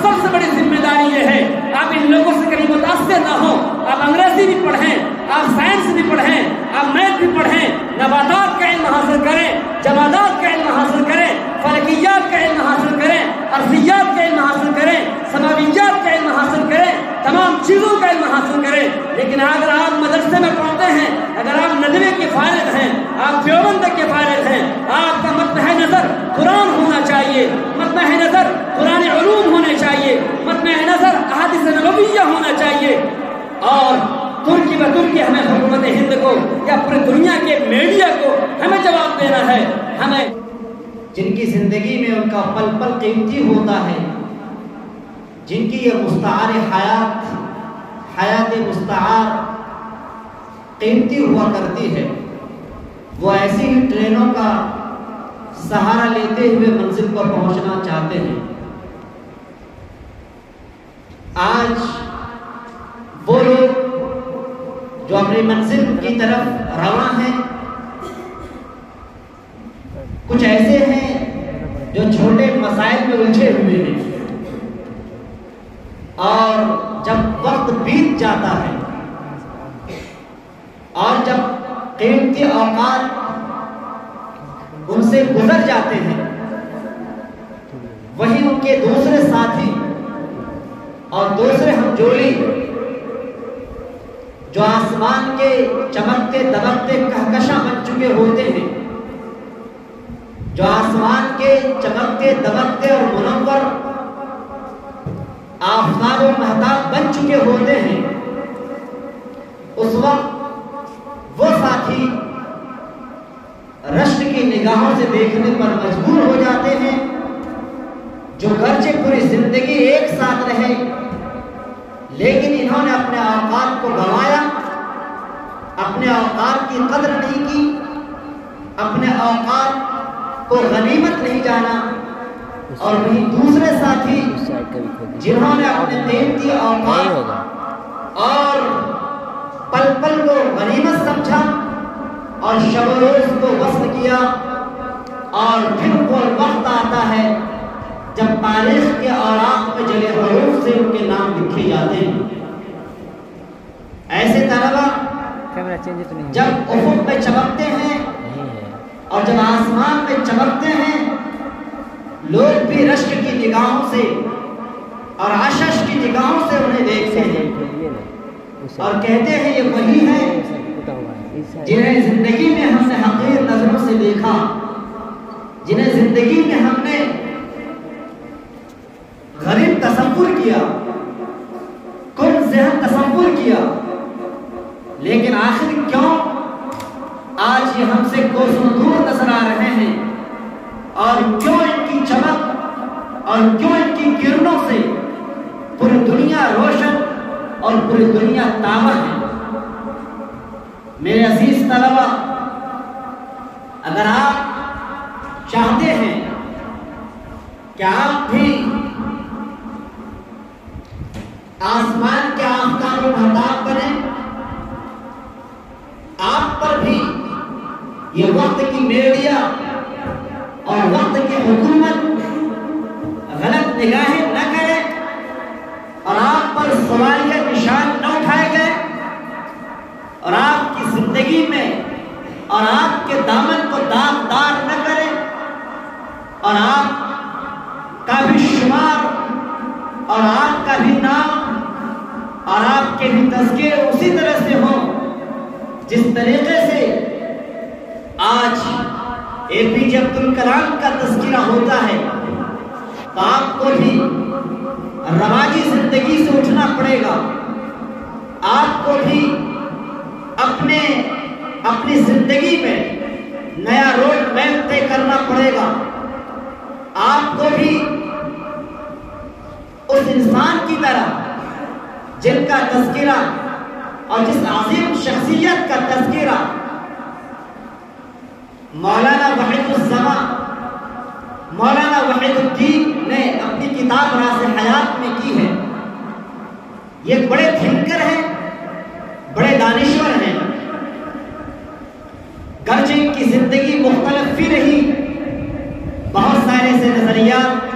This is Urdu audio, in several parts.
سب سے بڑی ذمہ داری یہ ہے آپ ان لوگوں سے کبھی متاثر نہ ہو. آپ انگریزی بھی پڑھیں, آپ سائنس بھی پڑھیں, آپ میتھ بھی پڑھیں, نباتات کا علم حاصل کریں, جمادات کا علم حاصل کریں, فلکیات کا علم حاصل کریں, ارضیات کا علم حاصل کریں, سماویات کا علم حاصل کریں, تمام چیزوں کا علم حاصل کریں. لیکن اگر آپ مدرسے میں پڑھتے ہیں, اگر آپ ندوے کے فارغ ہیں, آپ دیوبند کے فارغ ہیں, آپ کا مطمع نظر قرآن ہونا چاہیے, مطمع نظر قرآن علوم ہونے چاہیے, مطمع نظر احادیث نبویہ ہونا چاہیے. اور ترکی و ترکی ہمیں حکومت ہند کو یا پوری دنیا کے میڈیا کو ہمیں جواب دینا ہے. ہمیں جن کی زندگی میں ان کا پل پل قیمتی ہوتا ہے, جن کی یہ مستعار حیات مستعار قیمتی ہوا کرتی ہے, وہ ایسی ہی ٹرینوں کا سہارا لیتے ہوئے منزل پر پہنچنا چاہتے ہیں. آج وہ لوگ جو اپنی منزل کی طرف رواں ہیں, کچھ ایسے ہیں جو چھوٹے مسائل میں الجھے ہوئے ہیں, اور جب وقت بیت جاتا ہے اور جب قیمتی اوقات ان سے گزر جاتے ہیں, وہی ان کے دوسرے ساتھی اور دوسرے ہمجولی جو آسمان کے چمکتے دمکتے کہکشاں بن چکے ہوتے ہیں, جو آسمان کے چمکتے دمکتے اور منور آفتاب و مہتاب بن چکے ہوتے ہیں, اس وقت وہ ساتھی رشک کی نگاہوں سے دیکھنے پر مجبور ہو جاتے ہیں, جو گرچہ پوری زندگی ایک ساتھ رہے لیکن انہوں نے اپنے اوقات کو گنوایا, اپنے اوقات کی قدر نہیں کی, اپنے اوقات کو غنیمت نہیں جانا. اور وہیں دوسرے ساتھی جنہوں نے اپنے قیمتی اوقات اور پل پل کو غنیمت سمجھا اور شب و روز کو وصل کیا, اور پھر وہ وقت آتا ہے جب تاریخ کے اوراق میں جلے حروف سے ان کے نام لکھے جاتے ہیں. ایسے طلبا جب افق میں چمکتے ہیں اور جب آسمان میں چمکتے ہیں, لوگ بھی رشک کی نگاہوں سے اور آشش کی نگاہوں سے انہیں دیکھتے ہیں اور کہتے ہیں یہ وہی ہیں جنہیں زندگی میں ہم نے حقیر نظروں سے دیکھا, جنہیں زندگی میں ہم نے غریب تصور کیا, کم ذہن تصور کیا, لیکن آخر کیوں آج یہ ہم سے کوسوں دور نظر آ رہے ہیں, اور کیوں ان کی چمک اور کیوں ان کی کرنوں سے پوری دنیا روشن اور پوری دنیا تابہ ہے. میرے عزیز طلبا, اگر آپ چاہتے ہیں کہ آپ بھی آسمان کے آفتاب و مہتاب بنیں, آپ پر بھی یہ وقت کی میڈیا اور وقت کی حکومت غلط نگاہیں نہ کرے اور آپ پر سوالیہ نشان نہ اٹھائے گئے, اور آپ کی زندگی میں اور آپ کے دامن کو داغدار نہ کرے, اور آپ کا بھی شمار اور آپ کا بھی نام اور آپ کے بھی تذکرے اسی طرح سے ہوں جس طریقے سے آج اے پی جے عبد الکلام کا تذکرہ ہوتا ہے. تو آپ کو بھی رواجی زندگی سے اٹھنا پڑے گا, آپ کو بھی اپنی زندگی میں نیا روڈ میپ طے کرنا پڑے گا, آپ کو بھی اس انسان کی طرح جن کا تذکرہ اور جس عظیم شخصیت کا تذکرہ مولانا وحید الزمان, مولانا وحید الدین نے اپنی کتاب راز حیات میں کی ہے. یہ بڑے تھنکر ہیں, بڑے دانشور ہیں, گرچہ ان کی زندگی مختلف بھی رہی, بہت سارے ایسے نظریات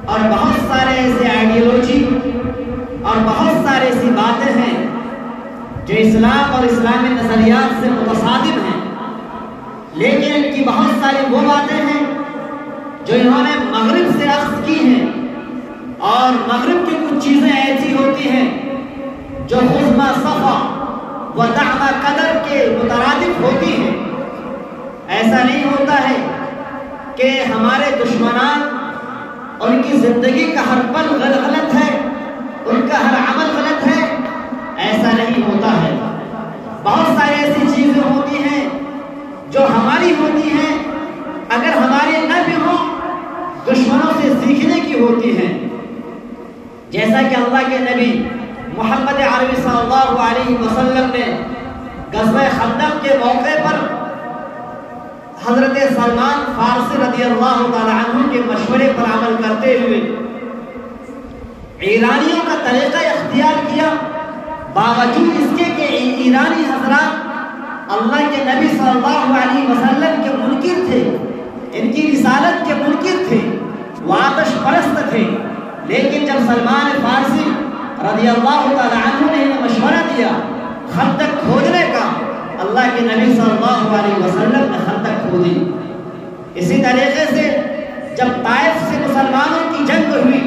اور بہت سارے ایسے اور بہت سارے ایسی باتیں ہیں جو اسلام اور اسلامی نظریات سے متصادم ہیں، لیکن ان کی بہت ساری وہ باتیں ہیں جو انہوں نے مغرب سے اخذ کی ہیں، اور مغرب کی کچھ چیزیں ایسی ہوتی ہیں جو خزمہ صفا و دعوہ قدر کے مترادف ہوتی ہیں۔ ایسا نہیں ہوتا ہے کہ ہمارے دشمنان ان کی زندگی کا ہر پل غلط ہے، ان کا ہر عمل غلط ہے، ایسا نہیں ہوتا ہے۔ بہت ساری ایسی چیزیں ہوتی ہیں جو ہماری ہوتی ہیں، اگر ہماری نہ بھی ہوں دشمنوں سے سیکھنے کی ہوتی ہیں۔ جیسا کہ اللہ کے نبی محمد عربی صلی اللہ علیہ وسلم نے غزوہ خندق کے موقع پر حضرت سلمان فارسی رضی اللہ تعالی عنہ کے مشورے پر عمل کرتے ہوئے ایرانیوں کا طریقہ اختیار کیا، باوجود اس کے کہ ایرانی حضرات اللہ کے نبی صلی اللہ علیہ وسلم کے منکر تھے، ان کی رسالت کے منکر تھے، وہ آتش پرست تھے، لیکن جب سلمان فارسی رضی اللہ تعالی عنہ نے انہیں مشورہ دیا خندق کھودنے کا، اللہ کے نبی صلی اللہ علیہ وسلم نے خندق کھودی۔ اسی طریقے سے جب طائف سے مسلمانوں کی جنگ ہوئی،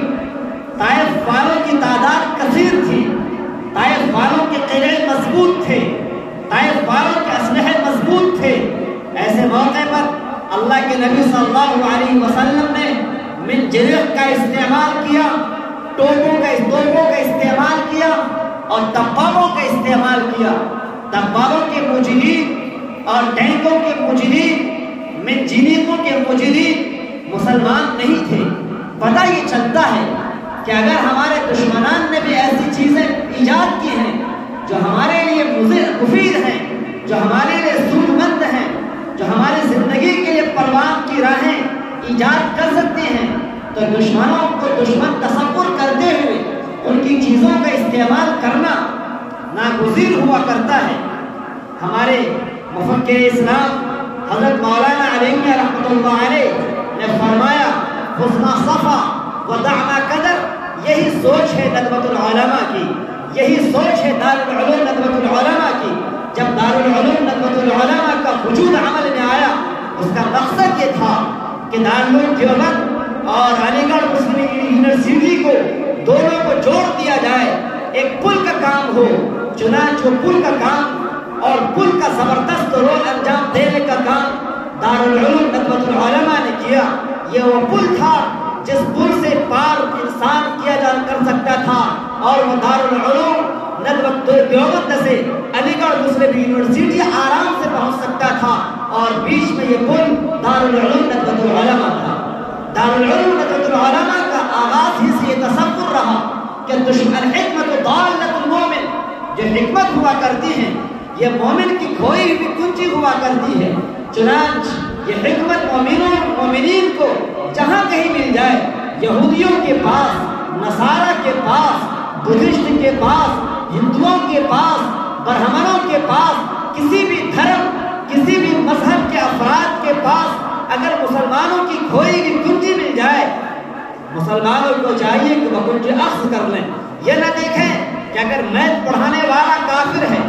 طائف والوں کی تعداد کثیر تھی، طائف والوں کے قلعے مضبوط تھے، طائف والوں کے اسلحے مضبوط تھے، ایسے موقع پر اللہ کے نبی صلی اللہ علیہ وسلم نے من جریح کا استعمال کیا، توپوں کا استعمال کیا اور دبابوں کا استعمال کیا۔ دبابوں کے مجرم اور ٹینکوں کے مجرم، منجنیقوں کے مجرم مسلمان نہیں تھے۔ پتہ یہ چلتا ہے کہ اگر ہمارے دشمنان نے بھی ایسی چیزیں ایجاد کی ہیں جو ہمارے لیے مفید ہیں، جو ہمارے لیے سود مند ہیں، جو ہماری زندگی کے لیے پروان کی راہیں ایجاد کر سکتے ہیں، تو دشمنوں کو دشمن تصور کرتے ہوئے ان کی چیزوں کا استعمال کرنا ناگزیر ہوا کرتا ہے۔ ہمارے مفکر اسلام حضرت مولانا علی رحمۃ اللہ علیہ نے فرمایا خزمہ صفا و دعوہ قدر، یہی سوچ ہے ندوۃ العلماء کی، یہی سوچ ہے دارالعلوم ندوۃ العلماء کی۔ جب دارالعلوم ندوۃ العلماء کا وجود عمل میں آیا، اس کا مقصد یہ تھا کہ دارالعلوم دیوبند اور علی گڑھ مسلم یونیورسٹی کو دونوں کو جوڑ دیا جائے، ایک پل کا کام ہو۔ چنانچہ پل کا کام اور پل کا زبردست رول انجام دینے کا کام دارالعلوم ندوۃ العلماء نے کیا۔ یہ وہ پل تھا جس پل سے پار انسان کیا جا کر سکتا تھا، اور وہ دارالعلوم ندوۃ دیوبند سے علی گڑھ مسلم یونیورسٹی آرام سے پہنچ سکتا تھا، اور بیچ میں یہ پل دارالعلوم ندوۃ العلماء تھا۔ دارالعلوم ندوۃ العلماء کا آغاز ہی سے یہ تصور رہا کہ الحکمت ضالۃ المومن، جو حکمت ہوا کرتی ہے یہ مومن کی کھوئی ہوئی کنجی ہوا کرتی ہے۔ چنانچہ یہ حکمت مومنین کو جہاں کہیں مل جائے، یہودیوں کے پاس، نصارہ کے پاس، بدھسٹ کے پاس، ہندوؤں کے پاس، برہمنوں کے پاس، کسی بھی دھرم، کسی بھی مذہب کے افراد کے پاس اگر مسلمانوں کی کھوئی ہوئی کنجی مل جائے، مسلمانوں کو چاہیے کہ وہ کنجی اخذ کر لیں۔ یہ نہ دیکھیں کہ اگر میتھ پڑھانے والا کافر ہے،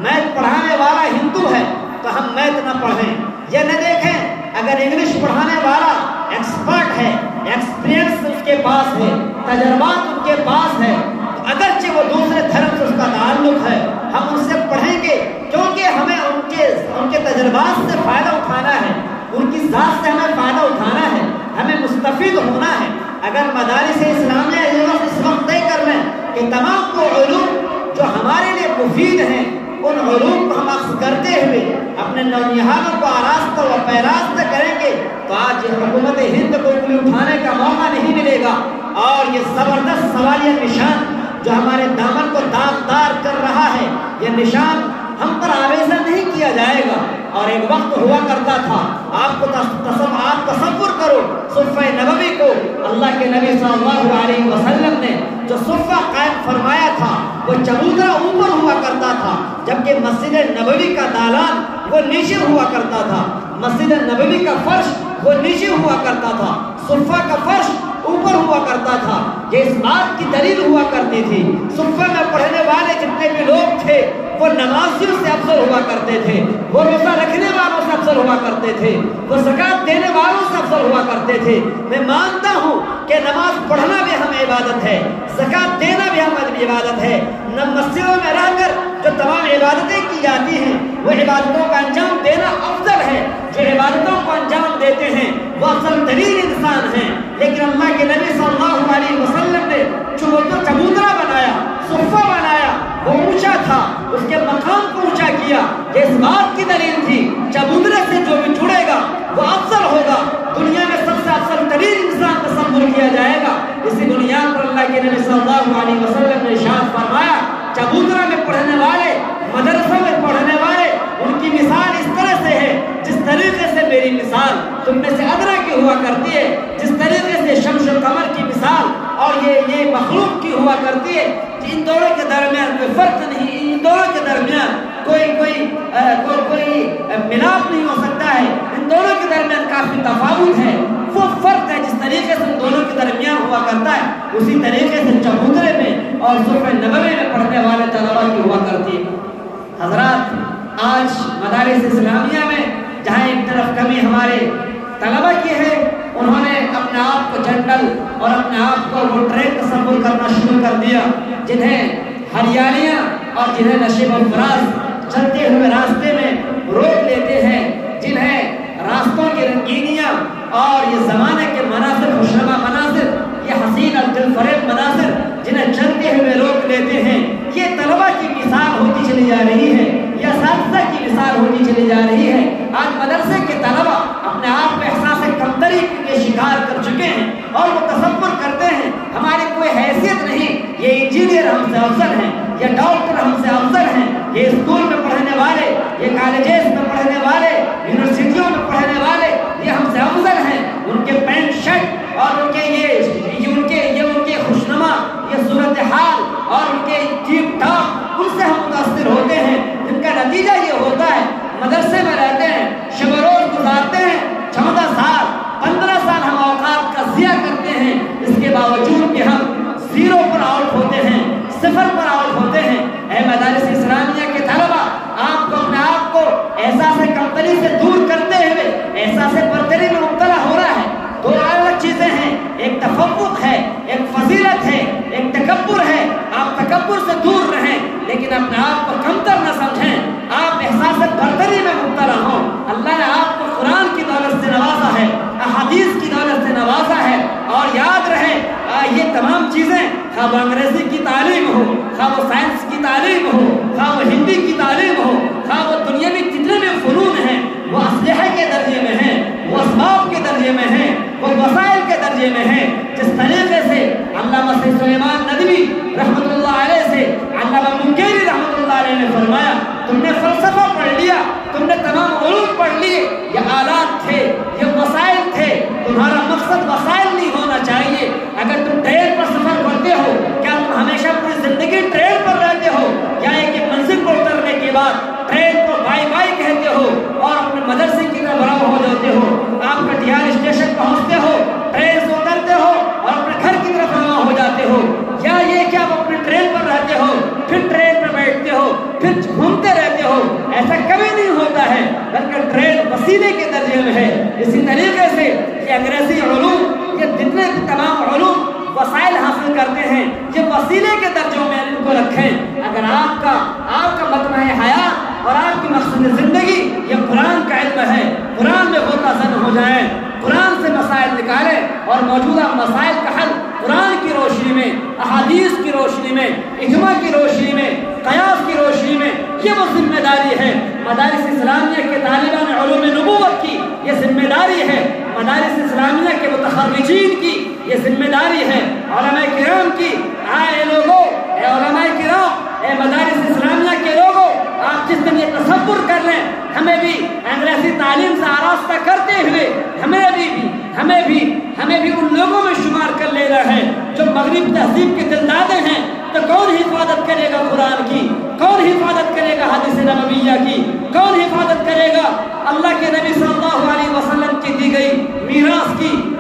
میتھ پڑھانے والا ہندو ہے تو ہم میتھ نہ پڑھیں۔ یہ نہ دیکھیں اگر انگلش پڑھانے والا ایکسپرٹ ہے، ایکسپیرینس اس کے پاس ہے، تجربات ان کے پاس ہے، اگرچہ وہ دوسرے دھرم سے اس کا تعلق ہے، ہم ان سے پڑھیں گے، کیونکہ ہمیں ان کے تجربات سے فائدہ اٹھانا ہے، ان کی ذات سے ہمیں فائدہ اٹھانا ہے، ہمیں مستفید ہونا ہے۔ اگر مدارس اسلامیہ اس وقت طے کر لیں کہ تمام وہ علوم جو ہمارے لیے مفید ہیں، ان علوم کو ہم اخذ کرتے ہوئے اپنے نونہالوں کو آراستہ و پیراستہ کریں گے، تو آج یہ حکومت ہند کو انگلی اٹھانے کا موقع نہیں ملے گا، اور یہ زبردست سوالیہ نشان جو ہمارے دامن کو داغدار کر رہا ہے، یہ نشان ہم پر آویزہ نہیں کیا جائے گا۔ اور ایک وقت ہوا کرتا تھا، آپ تصور کرو صفہ نبوی کو اللہ کے نبی صلی اللہ علیہ وسلم نے جو صفہ قائم فرمایا تھا، وہ چبوترا اوپر ہوا کرتا تھا، جبکہ مسجد نبوی کا دالان وہ نیچے ہوا کرتا تھا، مسجد نبوی کا فرش وہ نیچے ہوا کرتا تھا، صفہ کا فرش اوپر ہوا کرتا تھا، یہ اس بات کی دلیل ہوا کرتی تھی صفہ میں پڑھنے والے جتنے بھی لوگ تھے وہ نمازیوں سے افضل ہوا کرتے تھے، وہ روزہ رکھنے والوں سے افضل ہوا کرتے تھے، وہ زکوٰۃ دینے والوں سے افضل ہوا کرتے تھے۔ میں مانتا ہوں کہ نماز پڑھنا بھی ہم عبادت ہے، زکوٰۃ دینا بھی ہم عبادت ہے۔ مسجدوں میں رہ کر جو تمام عبادتیں کی جاتی ہیں وہ عبادتوں کا انجام دینا افضل ہے۔ جو عبادتوں کو انجام دیتے ہیں وہ افضل ترین انسان ہیں، لیکن اللہ کے نبی صلی اللہ علیہ وسلم نے چبوترا بنایا، صفہ بنایا، وہ اونچا تھا، اس کے مقام کو اونچا کیا، یہ اس بات کی دلیل تھی چبوترے سے جو بھی جڑے گا وہ افضل ہوگا، دنیا میں سب سے افضل ترین انسان تصور کیا جائے گا۔ اسی بنیاد پر اللہ کے نبی صلی اللہ علیہ وسلم نے ارشاد فرمایا چبوترا میں پڑھنے والے، مدرسوں میں پڑھنے والے، ان کی مثال اس طرح سے ہے جس طریقے سے میری مثال تم میں سے ادرا کی ہوا کرتی ہے، جس طریقے سے شمس و قمر کی مثال اور یہ مخلوق کی ہوا کرتی ہے۔ ان دونوں کے درمیان کوئی فرق نہیں، ان دونوں کے درمیان کوئی ملاپ نہیں ہو سکتا ہے، ان دونوں کے درمیان کافی تفاوت ہے۔ وہ فرق ہے جس طریقے سے ان دونوں کے درمیان ہوا کرتا ہے، اسی طریقے سے چبوترے میں اور صفہ نبوی میں پڑھنے والے طلبا کی ہوا کرتی ہے۔ حضرات، آج مدارس اسلامیہ میں جہاں ایک طرف کمی ہمارے طلبا کی ہے، انہوں نے اپنے آپ کو جنرل اور اپنے آپ کو وہ ٹرین تصور کرنا شروع کر دیا، جنہیں ہریالیاں اور جنہیں نشیب و فراز چلتے ہوئے راستے میں روک لیتے ہیں، جنہیں راستوں کی رنگینیاں اور یہ زمانے کے مناظر، خوشنما مناظر، یہ حسین اور دلفریب مناظر جنہیں چلتے ہوئے روک لیتے ہیں، یہ طلبا کی مثال ہوتی چلی جا رہی ہے، یہ اساتذہ کی مثال ہوتی چلی جا رہی ہے۔ آج مدرسے کے طلبا اپنے آپ کو احساس کمتری کے شکار کر چکے ہیں اور وہ تصور کرتے ہیں ہماری کوئی حیثیت نہیں، یہ انجینئر ہم سے افضل ہیں، یہ ڈاکٹر ہم سے افضل ہیں، یہ اسکول میں پڑھنے والے، یہ کالجز میں پڑھنے والے، یونیورسٹیوں میں پڑھنے والے یہ ہم سے افضل ہیں۔ ان کے پینٹ شرٹ اور ان کے یہ خوشنما یہ صورتحال اور ان کے ٹیپ ٹاپ، ان سے ہم متاثر ہوتے ہیں، جن کا نتیجہ یہ ہوتا ہے مدرسے میں رہتے ہیں، شب و روز گزارتے ہیں، 14 سال 15 سال ہم اوقات کا ضیاع کرتے ہیں، اس کے باوجود بھی ہم زیرو پر آؤٹ ہوتے ہیں، صفر پر آؤٹ ہوتے ہیں۔ اے مدارس اسلامیہ کے طلبا، آپ کو اپنے آپ کو احساس کمتری سے دور کرتے ہوئے احساس برتری میں مبتلا ہو رہا ہے۔ دو الگ چیزیں ہیں، ایک تفوق ہے، ایک فضیلت ہے، ایک تکبر ہے۔ آپ تکبر سے دور رہیں لیکن اپنے آپ کو کمتر نہ سمجھیں، آپ احساس برتری میں مبتلا ہوں۔ اللہ نے آپ کو قرآن کی دولت سے نوازا ہے، احادیث کی دولت سے نوازا ہے، اور یاد رہے یہ تمام چیزیں، خواہ وہ انگریزی کی تعلیم ہو، خواہ وہ سائنس کی تعلیم ہو، خواہ وہ ہندی کی تعلیم ہو، خواہ وہ دنیاوی جتنے بھی فنون ہیں وہ اسلحے کے درجے میں ہیں، وہ اسباب کے درجے میں ہیں، وہ وسائل کے درجے میں ہیں۔ جس طریقے سے علامہ سید سلیمان ندوی رحمۃ اللہ علیہ سے علامہ منکری رحمۃ اللہ علیہ نے فرمایا تم نے فلسفہ پڑھ لیا، تم نے تمام علوم پڑھ لیے، یہ آلات تھے، یہ وسائل تھے، تمہارا مقصد وسائل نہیں ہونا چاہیے۔ اگر تم ٹرین پر سفر کرتے ہو، کیا تم ہمیشہ پوری زندگی ٹرین پر رہتے ہو، یا ایک منزل پر اترنے کے بعد ٹرین کو بائی بائی کہتے ہو اور اپنے مدرسے کی طرف روانہ ہو جاتے ہو؟ آپ کٹیہار اسٹیشن پہنچتے ہو، ٹرین سے اترتے ہو اور اپنے گھر کی طرف روانہ ہو جاتے ہو، یا یہ کہ آپ اپنے ٹرین پر رہتے ہو، پھر ٹرین پر بیٹھتے ہو، پھر گھومتے رہتے ہو؟ ایسا کبھی نہیں ہوتا ہے، بلکہ ٹرین وسیلے کے درجے میں ہے۔ اسی طریقے سے یہ انگریزی علوم، یہ جتنے بھی تمام علوم وسائل حاصل کرتے ہیں، یہ وسیلے کے درجوں میں ان کو رکھیں۔ اگر آپ کا مطمع حیات اور آپ کی مقصد زندگی یہ قرآن کا علم ہے، قرآن میں غوطہ زن ہو جائیں، قرآن سے مسائل نکالیں اور موجودہ مسائل کا حل قرآن کی روشنی میں، احادیث کی روشنی میں، اجماع کی روشنی میں، قیاس کی روشنی میں، یہ وہ ذمہ داری ہے مدارس اسلامیہ کے طالبان علوم نبوت کی، یہ ذمہ داری ہے مدارس اسلامیہ کے متخرجین کی، یہ ذمہ داری ہے علماء کرام کی۔ اے لوگوں، اے علماء کرام، اے مدارس اسلامیہ کے لوگوں، آپ جس دن یہ تصور کر لیں ہمیں بھی انگریزی تعلیم سے آراستہ کرتے ہوئے ہمیں بھی ان لوگوں میں شمار کر لینا ہے جو مغرب تہذیب کے دلدادے ہیں، تو کون حفاظت کرے گا قرآن کی؟ کون حفاظت کرے گا حدیث نبویہ کی؟ کون حفاظت کرے گا اللہ کے نبی صلی اللہ علیہ وسلم کی دی گئی میراث کی؟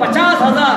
50,000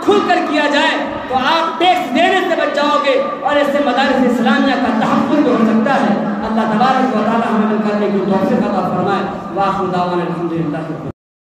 کھل کر کیا جائے تو آپ ٹیکس دینے سے بچ جاؤ گے اور اس سے مدارس اسلامیہ کا تحفظ ہو سکتا ہے۔ اللہ تبارک و تعالی ہمیں کرنے کی توفیق عطا فرمائے۔ وآخر دعوانا الحمدللہ۔